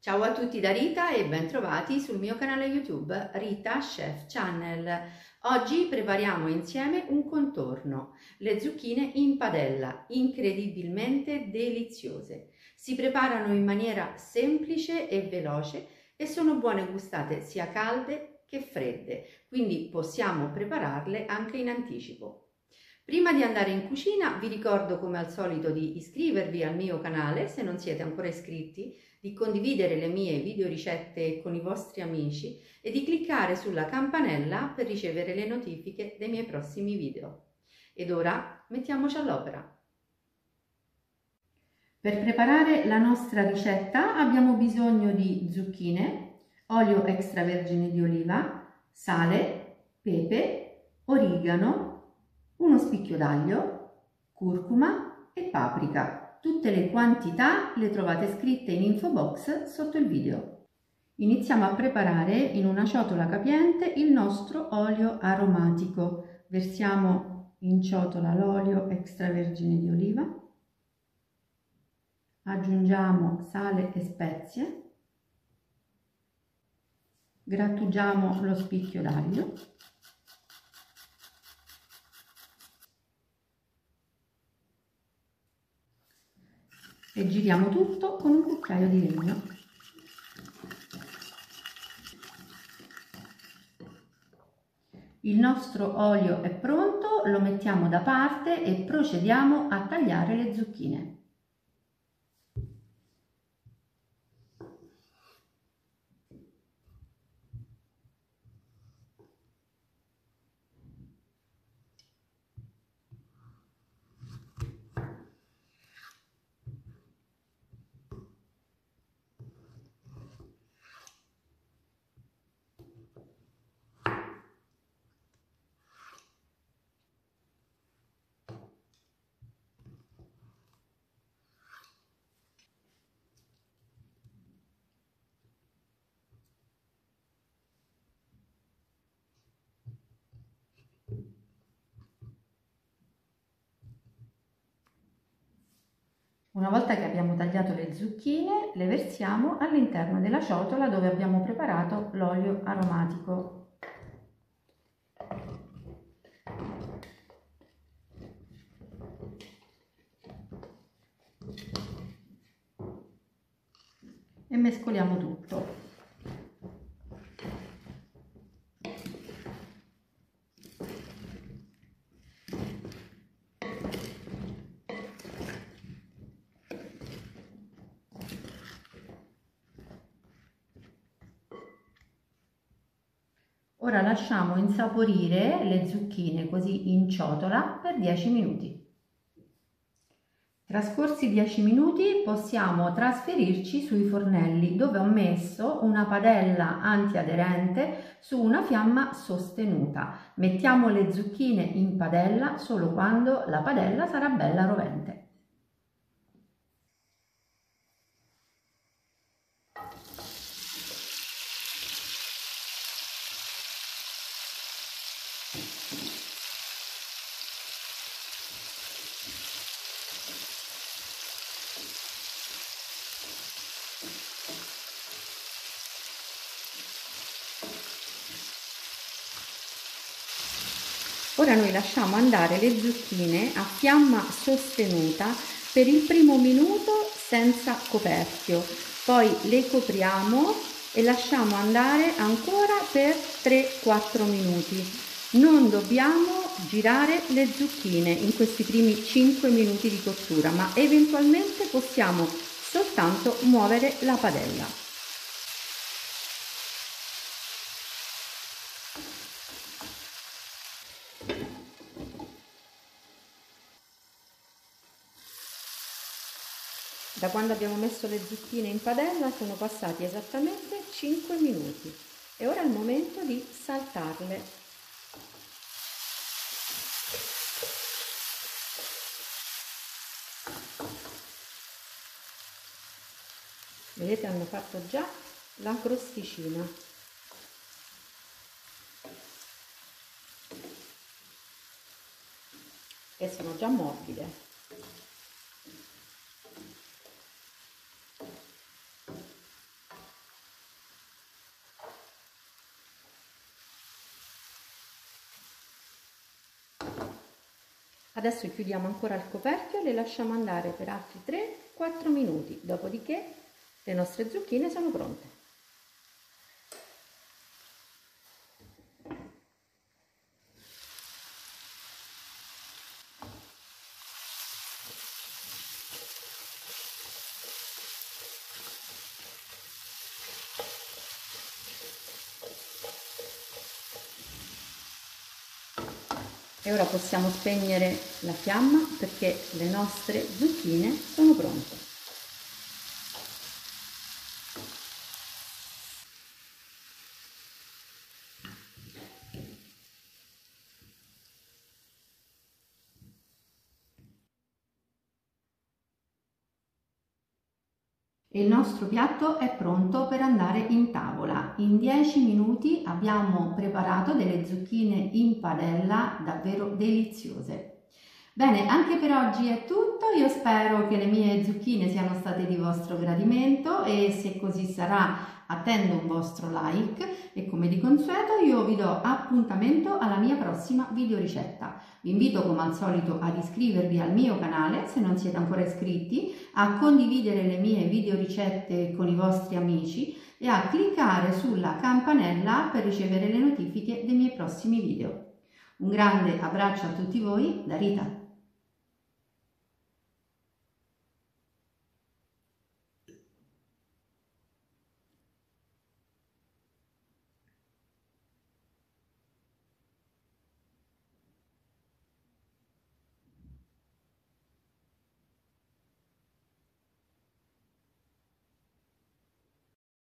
Ciao a tutti da Rita e bentrovati sul mio canale YouTube Rita Chef Channel. Oggi prepariamo insieme un contorno, le zucchine in padella, incredibilmente deliziose. Si preparano in maniera semplice e veloce e sono buone gustate sia calde che fredde, quindi possiamo prepararle anche in anticipo. Prima di andare in cucina vi ricordo come al solito di iscrivervi al mio canale se non siete ancora iscritti, di condividere le mie video ricette con i vostri amici e di cliccare sulla campanella per ricevere le notifiche dei miei prossimi video. Ed ora mettiamoci all'opera. Per preparare la nostra ricetta abbiamo bisogno di zucchine, olio extravergine di oliva, sale, pepe, origano, uno spicchio d'aglio, curcuma e paprika. Tutte le quantità le trovate scritte in info box sotto il video. Iniziamo a preparare in una ciotola capiente il nostro olio aromatico. Versiamo in ciotola l'olio extravergine di oliva, aggiungiamo sale e spezie, grattugiamo lo spicchio d'aglio, e giriamo tutto con un cucchiaio di legno. Il nostro olio è pronto, lo mettiamo da parte e procediamo a tagliare le zucchine. Una volta che abbiamo tagliato le zucchine, le versiamo all'interno della ciotola dove abbiamo preparato l'olio aromatico. E mescoliamo tutto. Ora lasciamo insaporire le zucchine così in ciotola per 10 minuti. Trascorsi 10 minuti possiamo trasferirci sui fornelli dove ho messo una padella antiaderente su una fiamma sostenuta. Mettiamo le zucchine in padella solo quando la padella sarà bella rovente. Ora noi lasciamo andare le zucchine a fiamma sostenuta per il primo minuto senza coperchio, poi le copriamo e lasciamo andare ancora per 3-4 minuti. Non dobbiamo girare le zucchine in questi primi 5 minuti di cottura, ma eventualmente possiamo soltanto muovere la padella. Da quando abbiamo messo le zucchine in padella sono passati esattamente 5 minuti e ora è il momento di saltarle. Vedete, hanno fatto già la crosticina. E sono già morbide. Adesso chiudiamo ancora il coperchio e le lasciamo andare per altri 3-4 minuti, dopodiché le nostre zucchine sono pronte. E ora possiamo spegnere la fiamma perché le nostre zucchine sono pronte. Il nostro piatto è pronto per andare in tavola. In 10 minuti abbiamo preparato delle zucchine in padella davvero deliziose. Bene, anche per oggi è tutto. Io spero che le mie zucchine siano state di vostro gradimento e se così sarà attendo un vostro like e come di consueto io vi do appuntamento alla mia prossima video ricetta. Vi invito come al solito ad iscrivervi al mio canale se non siete ancora iscritti, a condividere le mie video ricette con i vostri amici e a cliccare sulla campanella per ricevere le notifiche dei miei prossimi video. Un grande abbraccio a tutti voi da Rita.